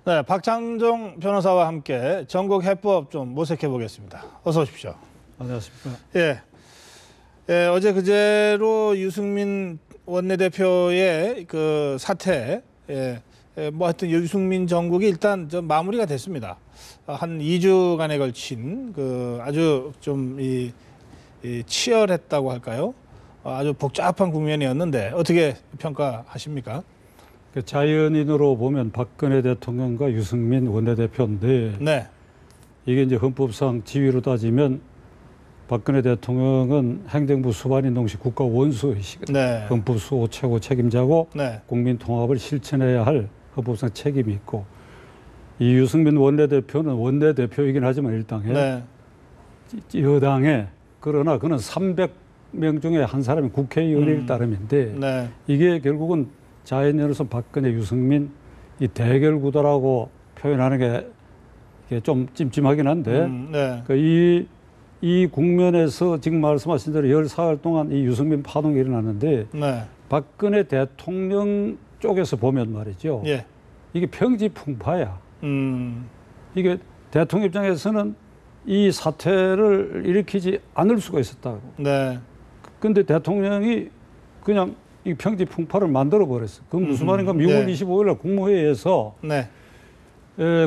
네, 박창정 변호사와 함께 전국 해법 좀 모색해 보겠습니다. 어서 오십시오. 안녕하십니까. 예, 어제 그제로 유승민 원내대표의 그 사태, 뭐 하여튼 유승민 정국이 일단 좀 마무리가 됐습니다. 한 2주간에 걸친 그 아주 좀 치열했다고 할까요? 아주 복잡한 국면이었는데 어떻게 평가하십니까? 그 자연인으로 보면 박근혜 대통령과 유승민 원내대표인데 네, 이게 이제 헌법상 지위로 따지면 박근혜 대통령은 행정부 수반인 동시에 국가 원수이시거든요. 네, 헌법 수호 최고 책임자고 네, 국민 통합을 실천해야 할 헌법상 책임이 있고 이 유승민 원내대표는 원내대표이긴 하지만 일당에 네, 여당에 그러나 그는 300명 중에 한 사람이 국회의원일 따름인데 네, 이게 결국은 자연인으로서 박근혜, 유승민 이 대결 구도라고 표현하는 게 이게 좀 찜찜하긴 한데 네, 이 국면에서 지금 말씀하신 대로 14일 동안 이 유승민 파동이 일어났는데 네, 박근혜 대통령 쪽에서 보면 말이죠. 예, 이게 평지풍파야. 음, 이게 대통령 입장에서는 이 사태를 일으키지 않을 수가 있었다고. 네, 근데 대통령이 그냥 이 평지풍파를 만들어버렸어. 그건 무슨 말인가 하면 6월 네. 25일 날 국무회의에서 네,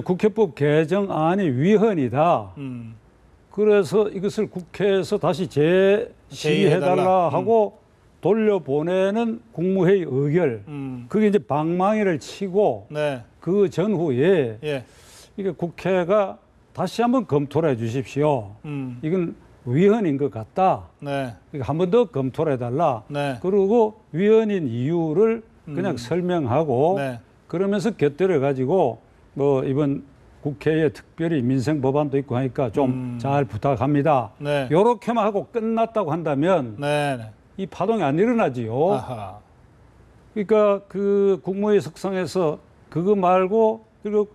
국회법 개정안이 위헌이다. 그래서 이것을 국회에서 다시 재시해달라 하고 돌려보내는 국무회의 의결. 그게 이제 방망이를 치고 네, 그 전후에 예, 이게 국회가 다시 한번 검토를 해 주십시오. 이건 위헌인 것 같다. 네, 한 번 더 검토를 해달라. 네, 그리고 위헌인 이유를 그냥 설명하고 네, 그러면서 곁들여 가지고 뭐 이번 국회에 특별히 민생 법안도 있고 하니까 좀 잘 부탁합니다. 네, 요렇게만 하고 끝났다고 한다면 네, 네, 이 파동이 안 일어나지요. 아하, 그러니까 그 국무회의 석상에서 그거 말고 그리고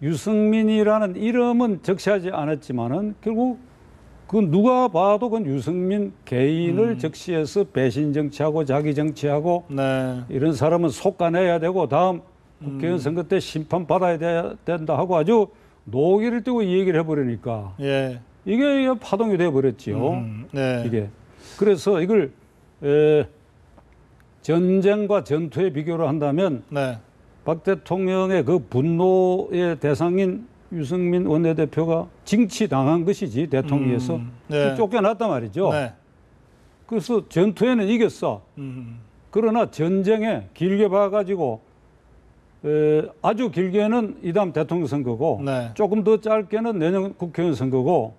유승민이라는 이름은 적시하지 않았지만은 결국 그 누가 봐도 그건 유승민 개인을 적시해서 배신 정치하고 자기 정치하고 네, 이런 사람은 속아내야 되고 다음 국회의원 선거 때 심판 받아야 된다 하고 아주 노기를 띄고 이 얘기를 해버리니까 예, 이게 파동이 돼버렸지요. 네, 이게 그래서 이걸 전쟁과 전투에 비교를 한다면 네, 박 대통령의 그 분노의 대상인 유승민 원내대표가 징치당한 것이지 대통령에서 네, 쫓겨났단 말이죠. 네, 그래서 전투에는 이겼어. 그러나 전쟁에 길게 봐가지고 아주 길게는 이다음 대통령 선거고 네, 조금 더 짧게는 내년 국회의원 선거고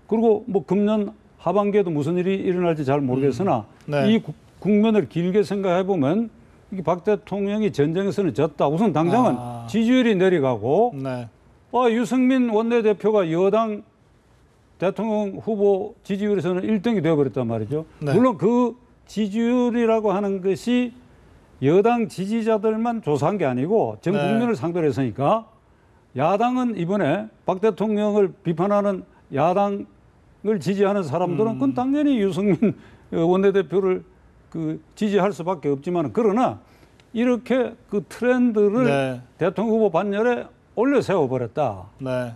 그리고 뭐 금년 하반기에도 무슨 일이 일어날지 잘 모르겠으나 네. 이 국면을 길게 생각해 보면 이게 박 대통령이 전쟁에서는 졌다. 우선 당장은 지지율이 내려가고 네, 유승민 원내대표가 여당 대통령 후보 지지율에서는 1등이 되어버렸단 말이죠. 네. 물론 그 지지율이라고 하는 것이 여당 지지자들만 조사한 게 아니고 전 네. 국민을 상대로 했으니까 야당은 이번에 박 대통령을 비판하는 야당을 지지하는 사람들은 그건 당연히 유승민 원내대표를 그 지지할 수밖에 없지만 그러나 이렇게 그 트렌드를 네. 대통령 후보 반열에 올려 세워버렸다. 네,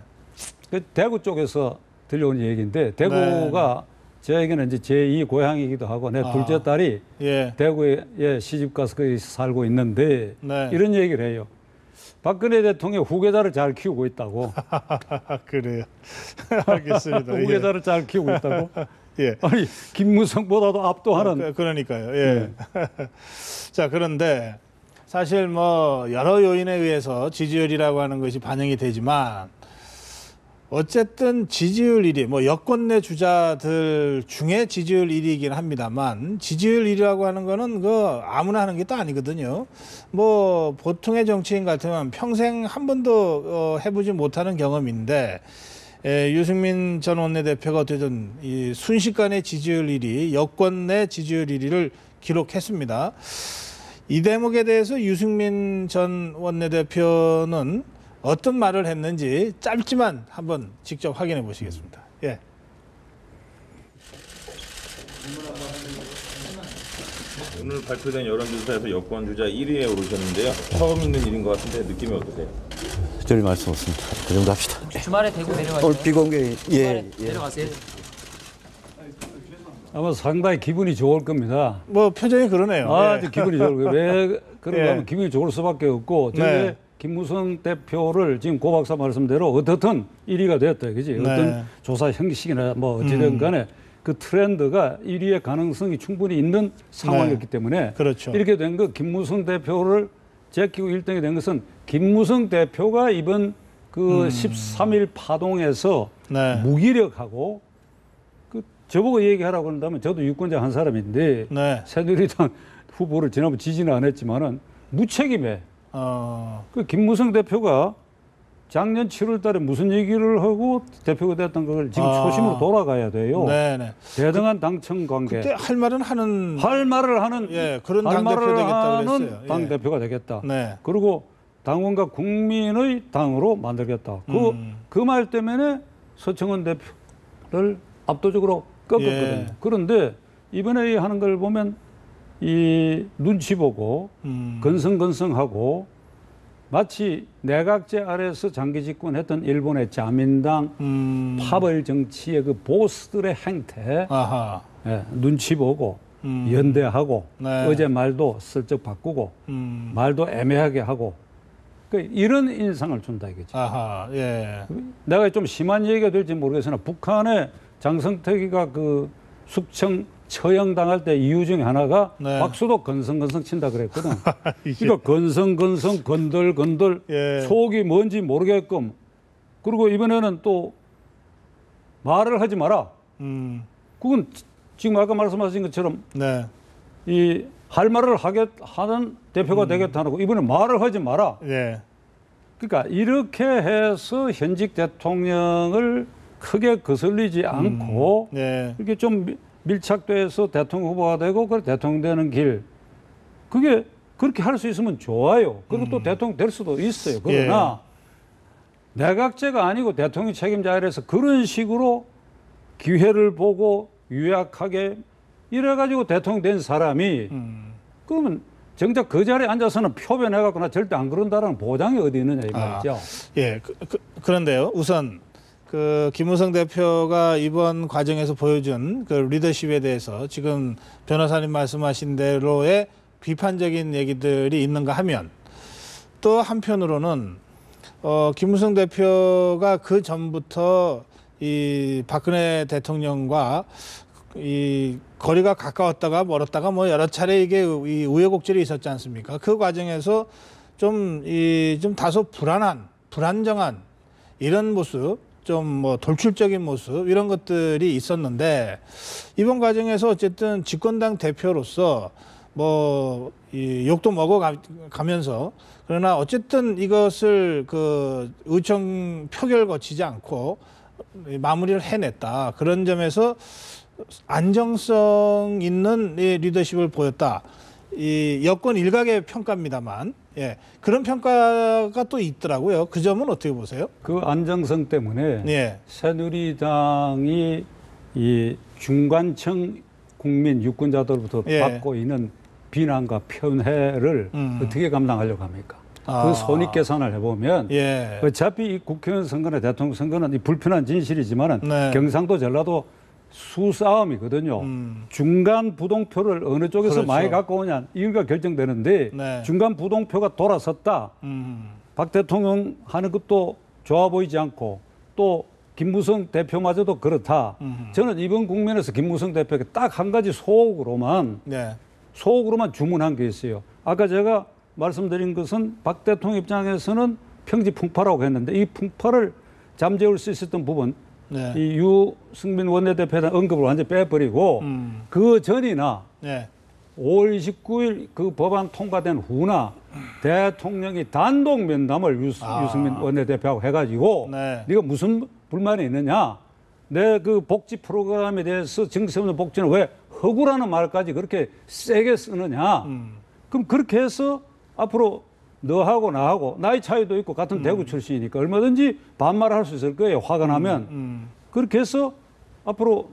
그 대구 쪽에서 들려온 얘기인데 대구가 저에게는 이제 제2 고향이기도 하고 내 둘째 딸이 예, 대구에 시집 가서 거기서 살고 있는데 네. 이런 얘기를 해요. 박근혜 대통령 후계자를 잘 키우고 있다고. 그래요. 알겠습니다. 후계자를 잘 키우고 있다고. 예. 아니 김무성보다도 압도하는. 그러니까요. 예. 자, 그런데 사실 뭐 여러 요인에 의해서 지지율이라고 하는 것이 반영이 되지만 어쨌든 지지율 1위, 뭐 여권 내 주자들 중에 지지율 1위이긴 합니다만 지지율 1위라고 하는 거는 그 아무나 하는 게 또 아니거든요. 뭐 보통의 정치인 같으면 평생 한 번도 해보지 못하는 경험인데 유승민 전 원내대표가 어쨌든 이 순식간에 지지율 1위, 여권 내 지지율 1위를 기록했습니다. 이 대목에 대해서 유승민 전 원내대표는 어떤 말을 했는지 짧지만 한번 직접 확인해 보시겠습니다. 예. 오늘 발표된 여론조사에서 여권 주자 1위에 오르셨는데요. 처음 있는 일인 것 같은데 느낌이 어떠세요? 드릴 말씀 없습니다. 그 정도 합시다. 주말에 대구 내려가세요. 오늘 비공개 주말에 예. 내려가세요. 아마 상당히 기분이 좋을 겁니다. 뭐 표정이 그러네요. 아주 기분이 좋을 거예요. 왜 그런가 예. 하면 기분이 좋을 수밖에 없고 네. 저게 김무성 대표를 지금 고 박사 말씀대로 어떻든 1위가 됐다, 그지? 네. 어떤 조사 형식이나 뭐 어찌든 간에 그 트렌드가 1위의 가능성이 충분히 있는 상황이었기 때문에 그렇죠. 이렇게 된 거 김무성 대표를 제끼고 1등이 된 것은 김무성 대표가 이번 그 13일 파동에서 네. 무기력하고 그 저보고 얘기하라고 한다면 저도 유권자 한 사람인데 네. 새누리당 후보를 지난번 지지는 안 했지만은 무책임해. 그 김무성 대표가 작년 7월 달에 무슨 얘기를 하고 대표가 됐던 걸 지금 초심으로 돌아가야 돼요. 네네. 대등한 당청 관계. 그때 할 말은 하는. 할 말을 하는 예, 그런 할 당대표 말을 되겠다 하는 그랬어요. 예. 당대표가 되겠다. 네. 그리고 당원과 국민의 당으로 만들겠다. 그 말 때문에 서청원 대표를 압도적으로 꺾었거든요. 예. 그런데 이번에 하는 걸 보면 이 눈치 보고 건성건성하고 마치 내각제 아래에서 장기 집권했던 일본의 자민당 파벌 정치의 그 보스들의 행태, 아하. 예, 눈치 보고 연대하고 네. 어제 말도 슬쩍 바꾸고 말도 애매하게 하고 이런 인상을 준다 이거지. 아하. 예. 내가 좀 심한 얘기가 될지 모르겠으나 북한의 장성택이가 그 숙청 처형당할 때 이유 중에 하나가 네. 박수도 건성건성 친다 그랬거든. 이게- 그러니까 건성건성 건들건들 예. 속이 뭔지 모르게끔 그리고 이번에는 또 말을 하지 마라. 그건 지금 아까 말씀하신 것처럼 네. 이 할 말을 하는 대표가 되겠다고 이번에 말을 하지 마라. 예. 그러니까 이렇게 해서 현직 대통령을 크게 거슬리지 않고 예. 이렇게 좀 밀착돼서 대통령 후보가 되고 그 대통령 되는 길 그게 그렇게 할 수 있으면 좋아요. 그리고 또 대통령 될 수도 있어요. 그러나 내각제가 아니고 대통령 책임자 아래서 그런 식으로 기회를 보고 유약하게 이래가지고 대통령 된 사람이 그러면 정작 그 자리에 앉아서는 표변해갖고 나 절대 안 그런다라는 보장이 어디 있느냐 이 말이죠. 예. 그런데요. 우선 그 김무성 대표가 이번 과정에서 보여준 그 리더십에 대해서 지금 변호사님 말씀하신 대로의 비판적인 얘기들이 있는가 하면 또 한편으로는 김무성 대표가 그 전부터 이 박근혜 대통령과 이 거리가 가까웠다가 멀었다가 뭐 여러 차례 이게 이 우여곡절이 있었지 않습니까? 그 과정에서 좀 다소 불안정한 이런 모습, 좀 뭐 돌출적인 모습 이런 것들이 있었는데 이번 과정에서 어쨌든 집권당 대표로서 뭐 이 욕도 먹어가면서 그러나 어쨌든 이것을 그 의총 표결 거치지 않고 마무리를 해냈다. 그런 점에서 안정성 있는 이 리더십을 보였다. 이 여권 일각의 평가입니다만, 예, 그런 평가가 또 있더라고요. 그 점은 어떻게 보세요? 그 안정성 때문에 예, 새누리당이 이 중간층 국민 유권자들부터 예. 받고 있는 비난과 편애를 어떻게 감당하려고 합니까? 그 손익계산을 해보면 예, 어차피 이 국회의원 선거나 대통령 선거는 이 불편한 진실이지만은 네. 경상도 전라도 수싸움이거든요. 중간 부동표를 어느 쪽에서 그렇죠. 많이 갖고 오냐 이유가 결정되는데 네. 중간 부동표가 돌아섰다. 박 대통령 하는 것도 좋아 보이지 않고 또 김무성 대표마저도 그렇다. 저는 이번 국면에서 김무성 대표가 딱 한 가지 소극으로만 네, 주문한 게 있어요. 아까 제가 말씀드린 것은 박 대통령 입장에서는 평지 풍파라고 했는데 이 풍파를 잠재울 수 있었던 부분 네, 이 유승민 원내대표에 대한 언급을 완전히 빼버리고 그 전이나 네, 5월 29일 그 법안 통과된 후나 대통령이 단독 면담을 유승민 원내대표하고 해가지고 네. 네가 무슨 불만이 있느냐 내 그 복지 프로그램에 대해서 정치 없는 복지는 왜 허구라는 말까지 그렇게 세게 쓰느냐 그럼 그렇게 해서 앞으로 너하고 나하고 나이 차이도 있고 같은 대구 출신이니까 얼마든지 반말할 수 있을 거예요. 화가 나면. 그렇게 해서 앞으로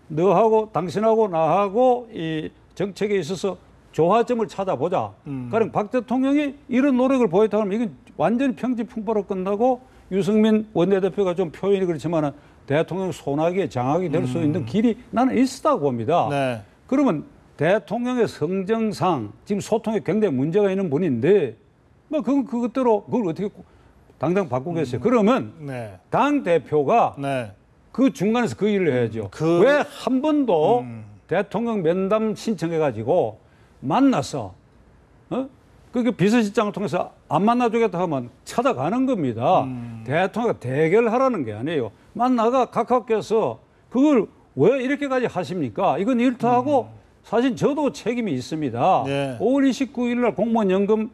너하고 당신하고 나하고 이 정책에 있어서 조화점을 찾아보자. 가령 박 대통령이 이런 노력을 보였다면 이건 완전히 평지풍파로 끝나고 유승민 원내대표가 좀 표현이 그렇지만 대통령 손아귀에 장악이 될 수 있는 길이 나는 있었다고 봅니다. 네. 그러면 대통령의 성정상 지금 소통에 굉장히 문제가 있는 분인데 뭐 그것대로 그걸 어떻게 당장 바꾸겠어요. 그러면 네. 당 대표가 네. 그 중간에서 그 일을 해야죠. 그- 왜 한 번도 대통령 면담 신청해가지고 만나서 그게 비서실장을 통해서 안 만나주겠다 하면 찾아가는 겁니다. 대통령과 대결하라는 게 아니에요. 만나가 각하께서 그걸 왜 이렇게까지 하십니까? 이건 일터하고 사실 저도 책임이 있습니다. 네. 5월 29일 날 공무원 연금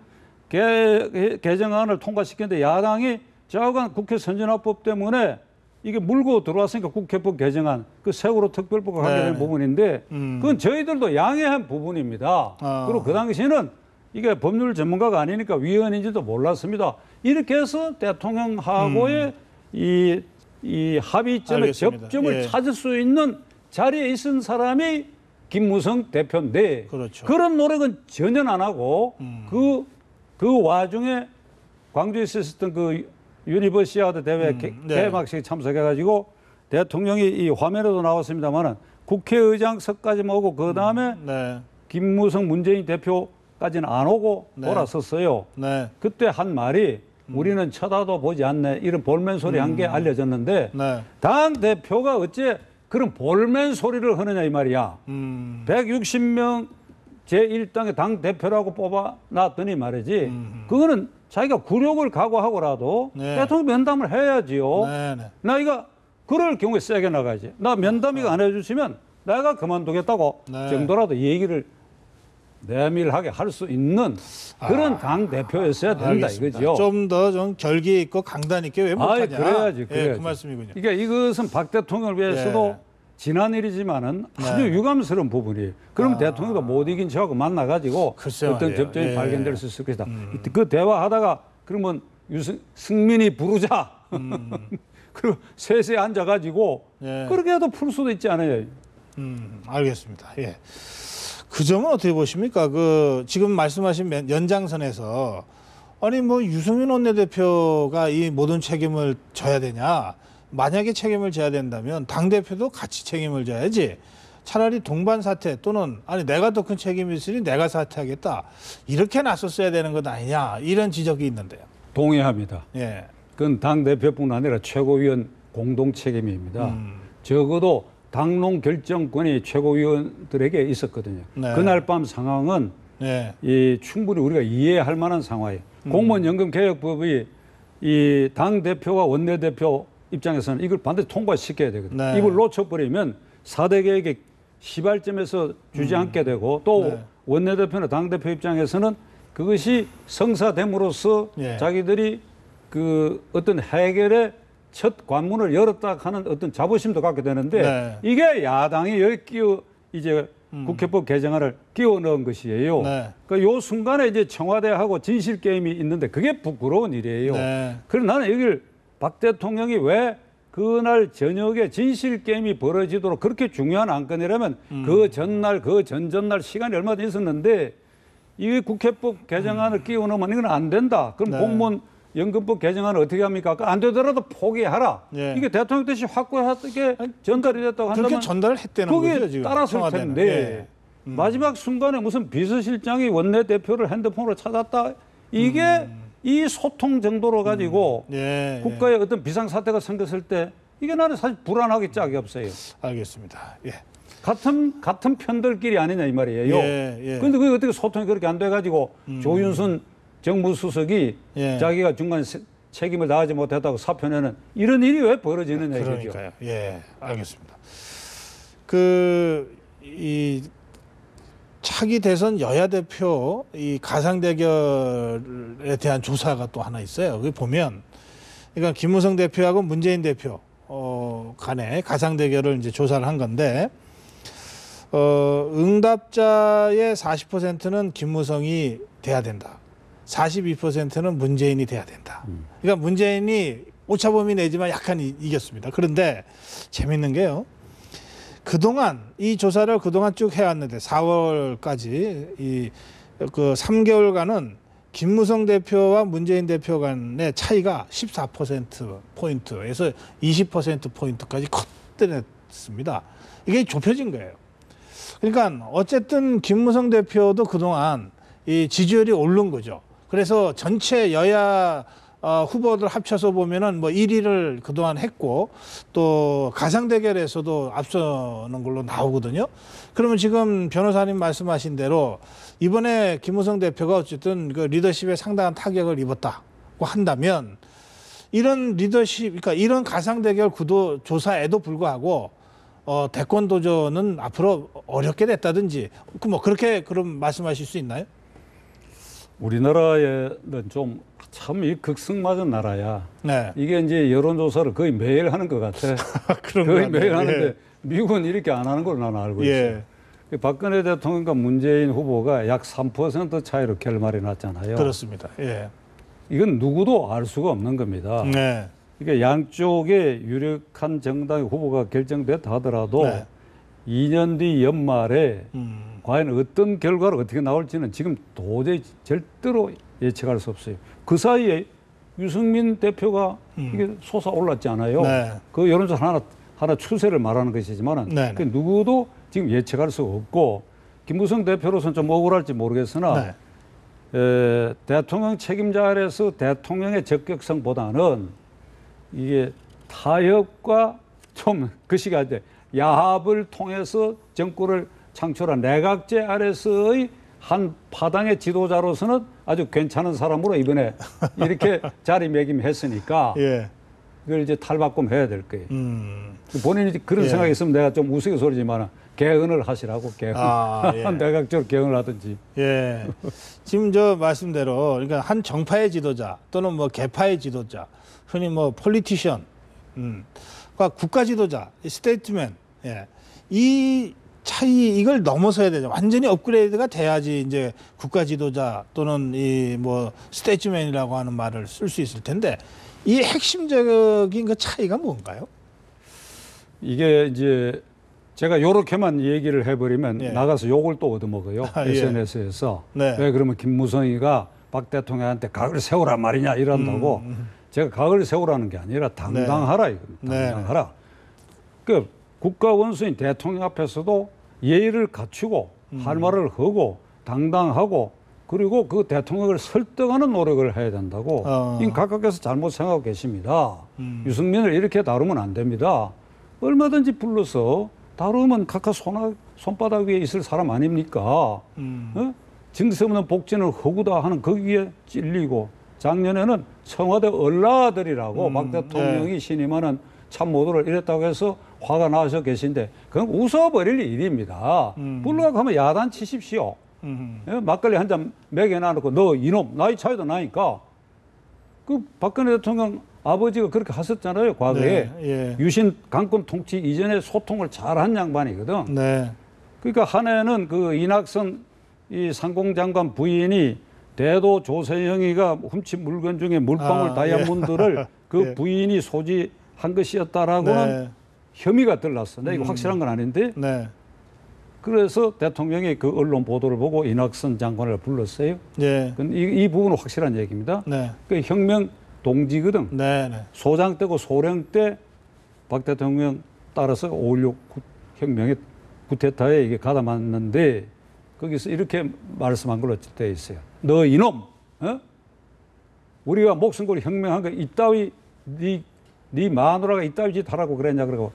개정안을 통과시켰는데 야당이 저하고는 국회 선진화법 때문에 이게 물고 들어왔으니까 국회법 개정안 그 세월호 특별법과 관계된 네. 부분인데 그건 저희들도 양해한 부분입니다. 그리고 그 당시에는 이게 법률 전문가가 아니니까 위헌인지도 몰랐습니다. 이렇게 해서 대통령하고의 이 합의점의 알겠습니다. 접점을 예. 찾을 수 있는 자리에 있은 사람이 김무성 대표인데 그렇죠. 그런 노력은 전혀 안 하고 그 와중에 광주에서 있었던 그 유니버시아드 대회 네. 개막식에 참석해가지고 대통령이 이 화면에도 나왔습니다만은 국회의장석까지만 오고 그 다음에 네. 김무성 문재인 대표까지는 안 오고 네. 돌아섰어요. 네. 그때 한 말이 우리는 쳐다도 보지 않네 이런 볼멘 소리 한 게 알려졌는데 네. 당 대표가 어째 그런 볼멘 소리를 하느냐 이 말이야. 160명 제1당의 당 대표라고 뽑아놨더니 말이지. 그거는 자기가 굴욕을 각오하고라도 네. 대통령 면담을 해야지요. 네. 네. 나 이거 그럴 경우에 세게 나가야지. 나 면담 이거 안 해주시면 내가 그만두겠다고 네. 정도라도 얘기를 내밀하게 할 수 있는 그런 당 대표였어야 된다 이거죠. 좀 더 좀 결기 있고 강단 있게 왜 못하냐. 그래야지. 예, 그 말씀이군요. 그러니까 이것은 박 대통령을 위해서도 예. 지난 일이지만은 아주 네. 유감스러운 부분이에요. 그럼 대통령도 못 이긴 저하고 만나가지고 글쎄요 어떤 말이에요. 접점이 예. 발견될 수 있을 것이다. 그 대화하다가 그러면 승민이 부르자. 그리고 셋에 앉아가지고 예. 그렇게 해도 풀 수도 있지 않아요. 알겠습니다. 예. 그 점은 어떻게 보십니까? 그 지금 말씀하신 연장선에서 아니 뭐 유승민 원내대표가 이 모든 책임을 져야 되냐? 만약에 책임을 져야 된다면 당 대표도 같이 책임을 져야지. 차라리 동반 사퇴 또는 아니 내가 더 큰 책임이 있으니 내가 사퇴하겠다. 이렇게 나섰어야 되는 것 아니냐? 이런 지적이 있는데요. 동의합니다. 예. 그건 당 대표뿐 아니라 최고위원 공동 책임입니다. 적어도 당론 결정권이 최고위원들에게 있었거든요. 네. 그날 밤 상황은 네. 이 충분히 우리가 이해할 만한 상황이에요. 공무원 연금 개혁법이 이 당 대표와 원내 대표 입장에서는 이걸 반드시 통과시켜야 되거든요. 네. 이걸 놓쳐버리면 4대 개혁의 시발점에서 주지 않게 되고 또 네. 원내 대표나 당 대표 입장에서는 그것이 성사됨으로써 예. 자기들이 그 어떤 해결의 첫 관문을 열었다 하는 어떤 자부심도 갖게 되는데 네. 이게 야당이 여기 끼워 이제 국회법 개정안을 끼워 넣은 것이에요. 네. 그러니까 요 순간에 이제 청와대하고 진실 게임이 있는데 그게 부끄러운 일이에요. 네. 그래서 나는 여기를 박 대통령이 왜 그날 저녁에 진실 게임이 벌어지도록 그렇게 중요한 안건이라면 그 전날 그 전전날 시간이 얼마나 있었는데 이 국회법 개정안을 끼워 넣으면 이건 안 된다. 그럼 네. 공무원 연금법 개정안을 어떻게 합니까? 안 되더라도 포기하라. 예. 이게 대통령 뜻이 확고하게 전달이 됐다고 한다면 그렇게 전달을 했다는 그게 거죠 지금. 따랐을 청와대는. 텐데 예. 마지막 순간에 무슨 비서실장이 원내대표를 핸드폰으로 찾았다. 이게 이 소통 정도로 가지고 예. 국가에 어떤 비상사태가 생겼을 때 이게 나는 사실 불안하기 짝이 없어요. 알겠습니다. 예. 같은 편들끼리 아니냐 이 말이에요. 예, 예. 그런데 그게 어떻게 소통이 그렇게 안 돼가지고 조윤순 정무수석이 예. 자기가 중간에 책임을 다하지 못했다고 사표내는 이런 일이 왜 벌어지느냐 이거죠. 그러니까요. 예, 알겠습니다. 이 차기 대선 여야 대표 이 가상 대결에 대한 조사가 또 하나 있어요. 거기 보면 그러니까 김무성 대표하고 문재인 대표 간에 가상 대결을 이제 조사를 한 건데 응답자의 40%는 김무성이 돼야 된다. 42%는 문재인이 돼야 된다. 그러니까 문재인이 오차범위 내지만 약간 이겼습니다. 그런데 재밌는 게요. 그동안 이 조사를 그동안 쭉 해왔는데 4월까지 그 3개월간은 김무성 대표와 문재인 대표 간의 차이가 14%포인트에서 20%포인트까지 컷들였습니다. 이게 좁혀진 거예요. 그러니까 어쨌든 김무성 대표도 그동안 이 지지율이 오른 거죠. 그래서 전체 여야 후보들 합쳐서 보면은 뭐 1위를 그동안 했고 또 가상 대결에서도 앞서는 걸로 나오거든요. 그러면 지금 변호사님 말씀하신 대로 이번에 김무성 대표가 어쨌든 그 리더십에 상당한 타격을 입었다고 한다면 이런 리더십, 그러니까 이런 가상 대결 구도 조사에도 불구하고 대권 도전은 앞으로 어렵게 됐다든지 뭐 그렇게 그럼 말씀하실 수 있나요? 우리나라에는 좀 참 이 극성맞은 나라야. 네. 이게 이제 여론조사를 거의 매일 하는 것 같아. 그런 거의 거 매일 같네요. 하는데 예. 미국은 이렇게 안 하는 걸 나는 알고 예. 있어요. 박근혜 대통령과 문재인 후보가 약 3% 차이로 결말이 났잖아요. 그렇습니다. 예. 이건 누구도 알 수가 없는 겁니다. 네. 그러니까 양쪽의 유력한 정당의 후보가 결정됐다 하더라도 네. 2년 뒤 연말에 음. 과연 어떤 결과가 어떻게 나올지는 지금 도저히 절대로 예측할 수 없어요. 그 사이에 유승민 대표가 이게 솟아올랐잖아요. 네. 그 여론조사 하나 추세를 말하는 것이지만 네. 그 누구도 지금 예측할 수 없고 김무성 대표로서는 좀 억울할지 모르겠으나 네. 대통령 책임자 아래서 대통령의 적격성보다는 이게 타협과 좀 그 시간에 야합을 통해서 정권을 창출한 내각제 아래서의 한 파당의 지도자로서는 아주 괜찮은 사람으로 이번에 이렇게 자리매김했으니까 예. 그걸 이제 탈바꿈해야 될 거예요. 본인이 그런 예. 생각이 있으면 내가 좀 우스갯소리지만 개헌을 하시라고 개헌. 예. 내각적으로 개헌을 하든지. 예. 지금 저 말씀대로 그러니까 한 정파의 지도자 또는 뭐 개파의 지도자, 흔히 뭐 폴리티션, 그러니까 국가 지도자, 스테이트맨, 예. 이 차이 이걸 넘어서야 되죠. 완전히 업그레이드가 돼야지 이제 국가 지도자 또는 이 뭐 스테이트맨이라고 하는 말을 쓸 수 있을 텐데 이 핵심적인 그 차이가 뭔가요? 이게 이제 제가 요렇게만 얘기를 해버리면 예. 나가서 욕을 또 얻어먹어요. 아, 예. SNS에서. 네. 왜 그러면 김무성이가 박 대통령한테 각을 세우란 말이냐 이런다고. 제가 각을 세우라는 게 아니라 당당하라 이겁니다. 네. 당당하라. 그 국가 원수인 대통령 앞에서도 예의를 갖추고 할 말을 하고 당당하고 그리고 그 대통령을 설득하는 노력을 해야 된다고. 이 각각께서 잘못 생각하고 계십니다. 유승민을 이렇게 다루면 안 됩니다. 얼마든지 불러서 다루면 각각 손바닥 위에 있을 사람 아닙니까? 어? 증세 없는 복진을 허구다 하는 거기에 찔리고 작년에는 청와대 얼라들이라고 박 대통령이 네. 신임하는 참모들을 이랬다고 해서 화가 나셔 계신데 그건 웃어버릴 일입니다. 불러가고 하면 야단 치십시오. 예? 막걸리 한 잔 먹여놔놓고 너 이놈 나이 차이도 나니까 그 박근혜 대통령 아버지가 그렇게 하셨잖아요. 과거에. 네, 예. 유신 강권 통치 이전에 소통을 잘한 양반이거든. 네. 그러니까 한 해는 그 이낙선 이 상공장관 부인이 대도 조세영이가 훔친 물건 중에 물방울 다이아몬드를 그 예. 부인이 소지한 것이었다라고는 네. 혐의가 들렀어. 근데 이거 확실한 건 아닌데. 네. 그래서 대통령이 그 언론 보도를 보고 이낙선 장관을 불렀어요. 예. 근데 이 부분은 확실한 얘기입니다. 네. 그 혁명 동지거든. 네. 네. 소장 때고 소령 때 박 대통령 따라서 5.16 혁명의 쿠데타에 이게 가담했는데 거기서 이렇게 말씀한 걸로 되어 있어요. 너 이놈, 어? 우리가 목숨 걸고 혁명한 거 이따위 네 마누라가 이따위 짓 하라고 그랬냐 그러고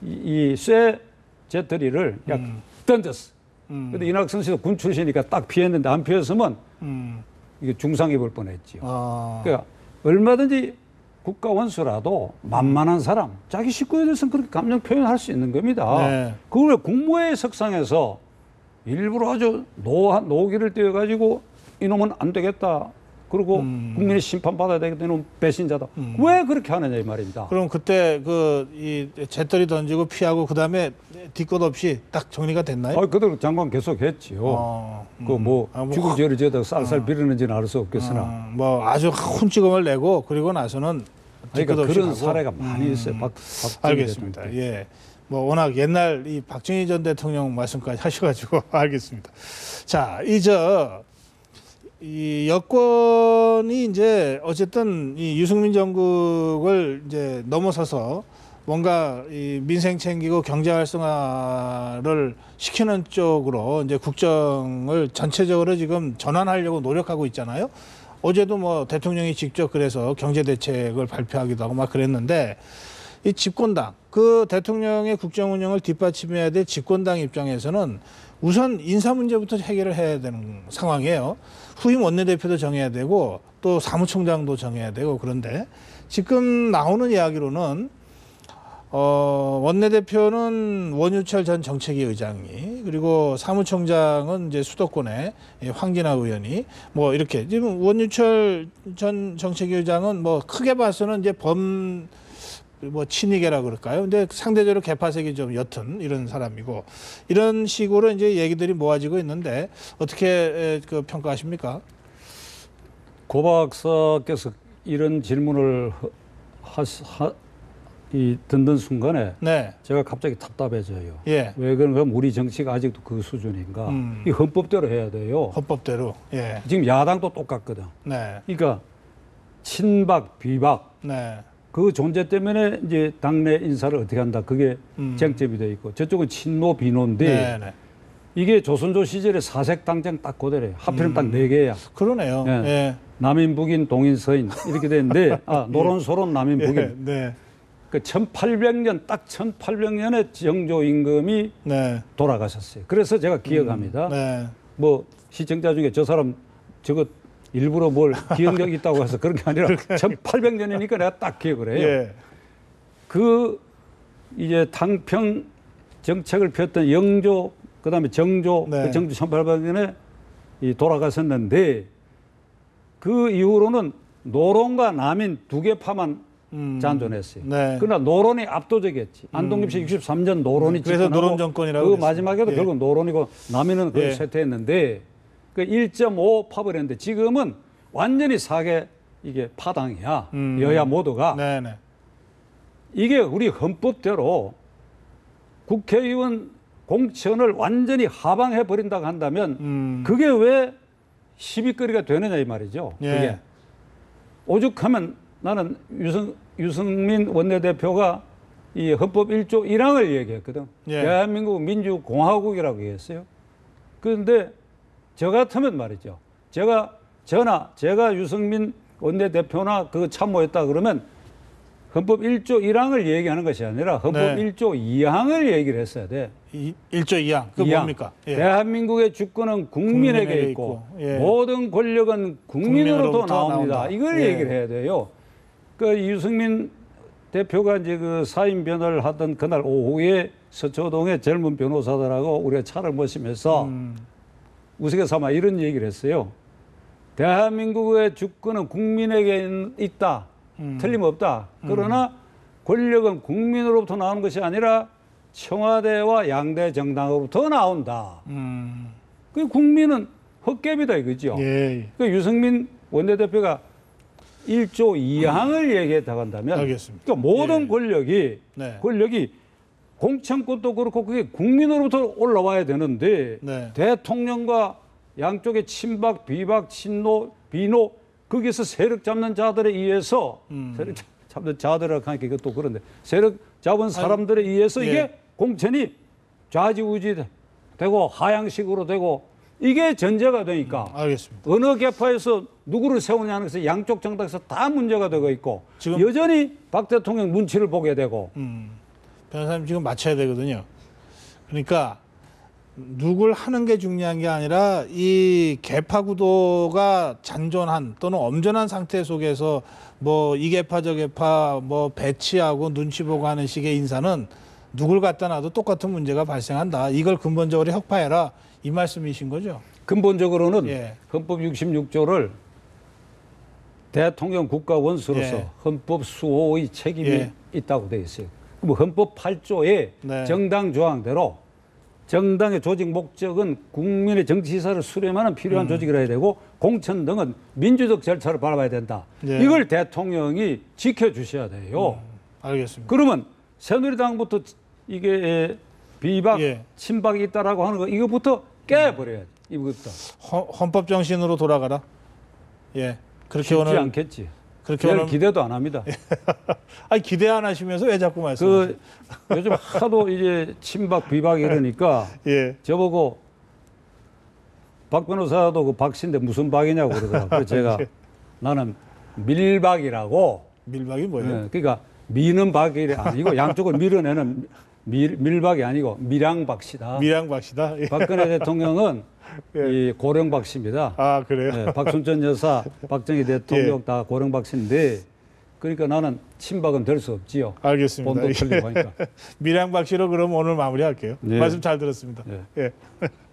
이쇠 제트리를 약 던졌어. 근데 이낙선 씨도 군 출신이니까 딱 피했는데 안 피했으면 이게 중상 입을 뻔했지요. 그러니까 얼마든지 국가 원수라도 만만한 사람, 자기 식구에 대해서는 그렇게 감정 표현할 수 있는 겁니다. 네. 그걸 국무회의 석상에서 일부러 아주 노기를 띄워가지고 이놈은 안 되겠다. 그리고 국민이 심판받아야 되겠다. 이놈 배신자다. 왜 그렇게 하느냐 이 말입니다. 그럼 그때 이 재떨이 던지고 피하고 그다음에 뒤끝 없이 딱 정리가 됐나요? 그대로 장관 계속 했지요. 죽을 죄를 지어다 쌀쌀 비르는지는 알 수 없겠으나. 뭐 아주 혼찌검을 내고 그리고 나서는 그러니까 뒤끝 없이 그런 가고. 사례가 많이 있어요. 알겠습니다. 대통령. 예. 뭐 워낙 옛날 이 박정희 전 대통령 말씀까지 하셔가지고 알겠습니다. 자, 이 여권이 이제 어쨌든 이 유승민 정국을 이제 넘어서서 뭔가 이 민생 챙기고 경제 활성화를 시키는 쪽으로 이제 국정을 전체적으로 지금 전환하려고 노력하고 있잖아요. 어제도 뭐 대통령이 직접 그래서 경제 대책을 발표하기도 하고 막 그랬는데 이 집권당, 그 대통령의 국정 운영을 뒷받침해야 될 집권당 입장에서는 우선 인사 문제부터 해결을 해야 되는 상황이에요. 후임 원내대표도 정해야 되고 또 사무총장도 정해야 되고 그런데 지금 나오는 이야기로는 원내대표는 원유철 전 정책위 의장이 그리고 사무총장은 이제 수도권의 황진화 의원이 뭐 이렇게 지금 원유철 전 정책위 의장은 뭐 크게 봐서는 이제 뭐 친이계라 그럴까요? 근데 상대적으로 개파색이 좀 옅은 이런 사람이고 이런 식으로 이제 얘기들이 모아지고 있는데 어떻게 그 평가하십니까? 고 박사께서 이런 질문을 듣는 순간에 네. 제가 갑자기 답답해져요. 예. 왜 그런가? 우리 정치가 아직도 그 수준인가? 이 헌법대로 해야 돼요. 헌법대로. 예. 지금 야당도 똑같거든. 네. 그러니까 친박, 비박 네. 그 존재 때문에 이제 당내 인사를 어떻게 한다. 그게 쟁점이 돼 있고 저쪽은 친노, 비노인데 네. 네. 이게 조선조 시절에 사색 당장 딱 그대로예요. 하필이면 딱 4개야. 그러네요. 예. 예. 남인, 북인, 동인, 서인 이렇게 되는데 노론, 소론, 남인, 북인. 예. 네. 그 1800년 딱 1800년에 정조 임금이 네. 돌아가셨어요. 그래서 제가 기억합니다. 네. 뭐 시청자 중에 저 사람 저거 일부러 뭘 기억력 있다고 해서 그런 게 아니라 1800년이니까 내가 딱 기억을 해요. 예. 그 이제 당평 정책을 폈던 영조 그다음에 정조 네. 그 정조 1800년에 돌아가셨는데 그 이후로는 노론과 남인 2개파만 잔존했어요. 네. 그러나 노론이 압도적이었지. 안동김씨 63년 노론이 그래서 집권하고 노론 정권이라고 그 그랬습니다. 마지막에도 예. 결국 노론이고 남인은 그걸 예. 쇠퇴했는데 그 1.5 파벌 했는데 지금은 완전히 4개 이게 파당이야. 여야 모두가. 네네. 이게 우리 헌법대로 국회의원 공천을 완전히 하방해 버린다고 한다면 그게 왜 시비거리가 되느냐 이 말이죠. 예. 그게 오죽하면 나는 유승민 원내대표가 이 헌법 1조 1항을 얘기했거든. 예. 대한민국 민주공화국이라고 얘기했어요. 그런데 저 같으면 말이죠. 제가 유승민 원내대표나 그 참모했다 그러면 헌법 1조 1항을 얘기하는 것이 아니라 헌법 네. 1조 2항을 얘기를 했어야 돼. 1조 2항. 그 2항. 뭡니까? 예. 대한민국의 주권은 국민에게 국민에게 있고 있고, 예. 모든 권력은 국민으로부터 나옵니다. 나온다. 이걸 예. 얘기를 해야 돼요. 그 유승민 대표가 이제 그 사임 변호를 하던 그날 오후에 서초동의 젊은 변호사들하고 우리가 차를 마시면서 우스갯삼아 이런 얘기를 했어요. 대한민국의 주권은 국민에게 있다. 틀림없다. 그러나 권력은 국민으로부터 나오는 것이 아니라 청와대와 양대 정당으로부터 나온다. 그 국민은 헛개비다 이거죠. 예. 그 유승민 원내대표가 1조 2항을 얘기했다고 한다면 알겠습니다. 그러니까 모든 예. 권력이 공천권도 그렇고 그게 국민으로부터 올라와야 되는데 네. 대통령과 양쪽의 친박, 비박, 친노, 비노 거기서 세력 잡는 자들에 의해서 세력 잡는 자들이라고 하니까 이것도 그런데 세력 잡은 사람들에 의해서 예. 이게 공천이 좌지우지 되고 하향식으로 되고 이게 전제가 되니까 알겠습니다. 어느 개파에서 누구를 세우냐는 것은 양쪽 정당에서 다 문제가 되고 있고 지금- 여전히 박 대통령 눈치를 보게 되고 변호사님 지금 맞춰야 되거든요. 그러니까 누굴 하는 게 중요한 게 아니라 이 개파 구도가 잔존한 또는 엄존한 상태 속에서 뭐 이 개파 저 개파 뭐 배치하고 눈치 보고 하는 식의 인사는 누굴 갖다 놔도 똑같은 문제가 발생한다. 이걸 근본적으로 혁파해라. 이 말씀이신 거죠? 근본적으로는 예. 헌법 66조를 대통령 국가 원수로서 예. 헌법 수호의 책임이 예. 있다고 되어 있어요. 그럼 헌법 8조의 네. 정당 조항대로 정당의 조직 목적은 국민의 정치사를 수렴하는 필요한 조직이라 해야 되고 공천 등은 민주적 절차를 밟아야 된다. 예. 이걸 대통령이 지켜주셔야 돼요. 알겠습니다. 그러면 새누리당부터 이게 비박, 예. 친박이 있다라고 하는 거 이거부터 깨버려야지. 이거다. 헌법 정신으로 돌아가라. 예. 그렇게 쉽지 오늘 않겠지. 그렇게 별 오늘 기대도 안 합니다. 아니 기대 안 하시면서 왜 자꾸 말씀하세요? 그 요즘 하도 이제 친박 비박 이러니까 예. 저보고 박 변호사도 그 박씨인데 무슨 박이냐고 그러더라고요. 그래서 제가 나는 밀박이라고. 밀박이 뭐예요? 예, 그러니까 미는 박이 아니고 양쪽을 밀어내는 밀박이 아니고 밀양박씨다. 밀양박씨다. 예. 박근혜 대통령은 예. 이 고령박씨입니다. 아 그래요? 예, 박순천 여사, 박정희 대통령 예. 다 고령박씨인데 그러니까 나는 친박은 될 수 없지요. 알겠습니다. 본도 틀리고 하니까. 밀양박씨로 그럼 오늘 마무리할게요. 예. 말씀 잘 들었습니다. 예. 예.